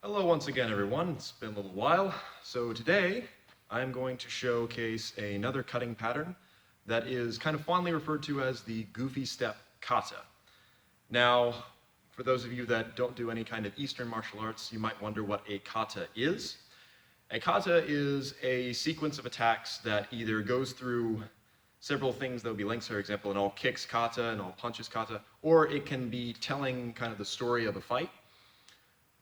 Hello once again, everyone. It's been a little while. So today, I'm going to showcase another cutting pattern that is kind of fondly referred to as the goofy step kata. Now, for those of you that don't do any kind of Eastern martial arts, you might wonder what a kata is. A kata is a sequence of attacks that either goes through several things that would be links, for example, an all kicks kata, an all punches kata, or it can be telling kind of the story of a fight.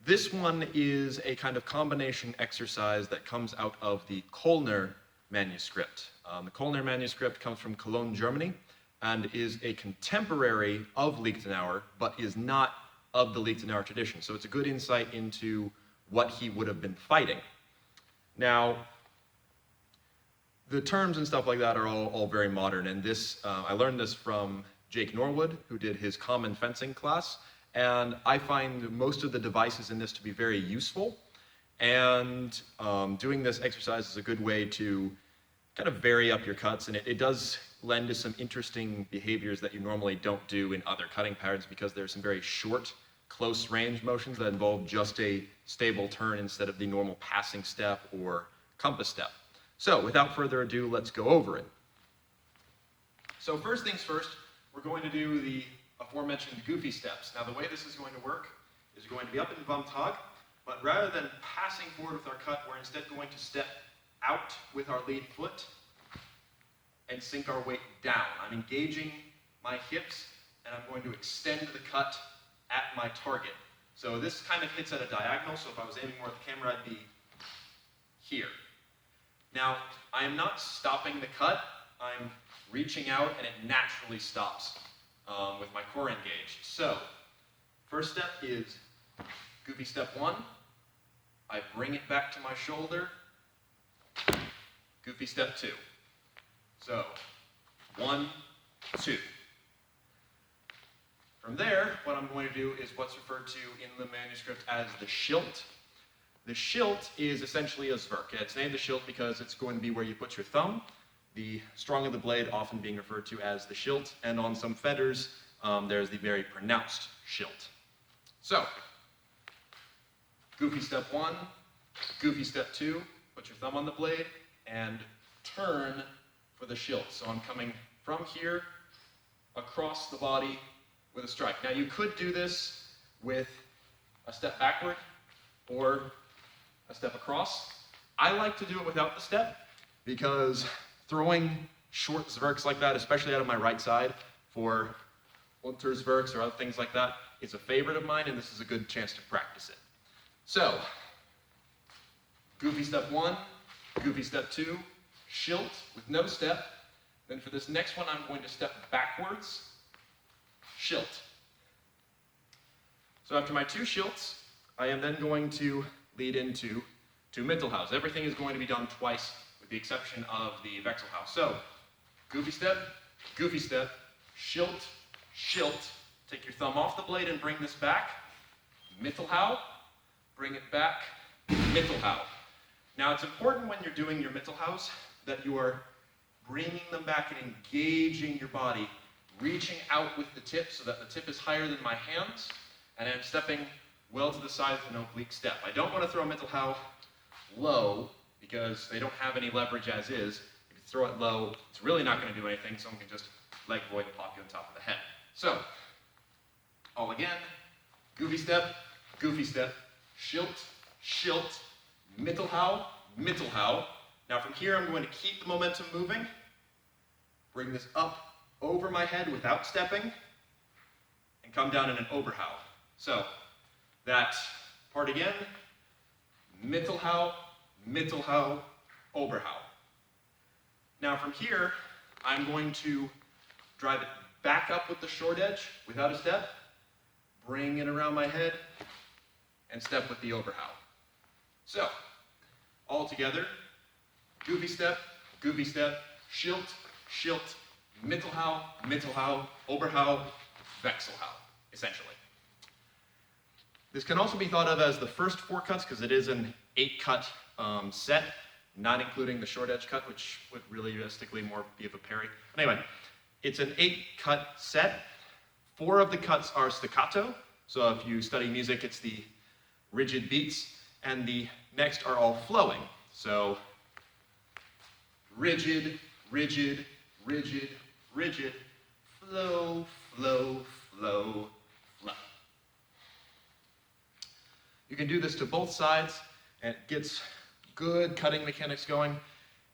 This one is a kind of combination exercise that comes out of the Kolner manuscript. The Kolner manuscript comes from Cologne, Germany, and is a contemporary of Liechtenauer, but is not of the Liechtenauer tradition. So it's a good insight into what he would have been fighting. Now, the terms and stuff like that are all very modern, and this I learned this from Jake Norwood, who did his common fencing class. And I find most of the devices in this to be very useful. And doing this exercise is a good way to kind of vary up your cuts. And it does lend to some interesting behaviors that you normally don't do in other cutting patterns, because there's some very short, close range motions that involve just a stable turn instead of the normal passing step or compass step. So without further ado, let's go over it. So first things first, we're going to do the aforementioned goofy steps. Now the way this is going to work is going to be up in Vom Tag, but rather than passing forward with our cut, we're instead going to step out with our lead foot and sink our weight down. I'm engaging my hips and I'm going to extend the cut at my target. So this kind of hits at a diagonal, so if I was aiming more at the camera, I'd be here. Now, I am not stopping the cut, I'm reaching out and it naturally stops with my core engaged. So, first step is goofy step 1. I bring it back to my shoulder. Goofy step 2. So, 1, 2. From there, what I'm going to do is what's referred to in the manuscript as the schilt. The schilt is essentially a zwerk. It's named the schilt because it's going to be where you put your thumb. The strong of the blade often being referred to as the schilt, and on some fetters, there's the very pronounced schilt. So, goofy step 1, goofy step 2, put your thumb on the blade, and turn for the schilt. So I'm coming from here, across the body with a strike. Now you could do this with a step backward, or a step across. I like to do it without the step, because throwing short zwerks like that, especially out of my right side for Unterzwerks or other things like that, is a favorite of mine, and this is a good chance to practice it. So, goofy step 1, goofy step 2, schilt with no step. Then for this next one, I'm going to step backwards, schilt. So after my 2 schilts, I am then going to lead into 2 Mittelhaus. Everything is going to be done twice, with the exception of the Wechselhaus. So, goofy step, schilt, schilt. Take your thumb off the blade and bring this back. Mittelhau, bring it back, Mittelhau. Now it's important when you're doing your Mittelhaus that you are bringing them back and engaging your body, reaching out with the tip so that the tip is higher than my hands, and I'm stepping well to the side with an oblique step. I don't want to throw Mittelhau low, because they don't have any leverage as is. If you throw it low, it's really not going to do anything. Someone can just leg void and pop you on top of the head. So, all again, goofy step, schilt, schilt, Mittelhau, Mittelhau. Now from here, I'm going to keep the momentum moving, bring this up over my head without stepping, and come down in an Oberhau. So, that part again, Mittelhau, Mittelhau, Oberhau. Now from here, I'm going to drive it back up with the short edge without a step, bring it around my head, and step with the Oberhau. So, all together, goofy step, schilt, schilt, Mittelhau, Mittelhau, Oberhau, Wechselhau, essentially. This can also be thought of as the first 4 cuts, because it is an 8-cut set, not including the short edge cut, which would realistically more be of a parry. But anyway, it's an 8-cut set. 4 of the cuts are staccato. So if you study music, it's the rigid beats, and the next are all flowing. So rigid, rigid, rigid, rigid, flow, flow, flow, flow. You can do this to both sides, and it gets good cutting mechanics going.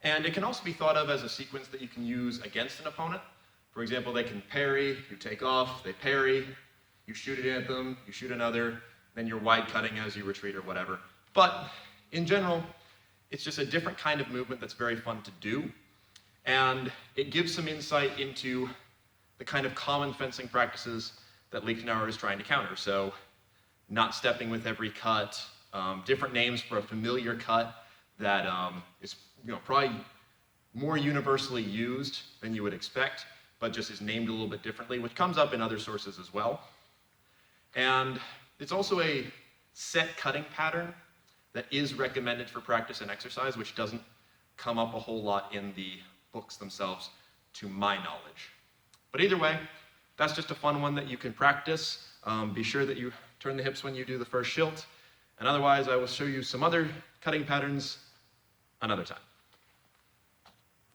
And it can also be thought of as a sequence that you can use against an opponent. For example, they can parry, you take off, they parry, you shoot it at them, you shoot another, then you're wide cutting as you retreat or whatever. But in general, it's just a different kind of movement that's very fun to do. And it gives some insight into the kind of common fencing practices that Lichtenauer is trying to counter. So not stepping with every cut, different names for a familiar cut that is probably more universally used than you would expect, but just is named a little bit differently, which comes up in other sources as well. And it's also a set cutting pattern that is recommended for practice and exercise, which doesn't come up a whole lot in the books themselves, to my knowledge. But either way, that's just a fun one that you can practice. Be sure that you turn the hips when you do the first schilt, and otherwise I will show you some other cutting patterns another time.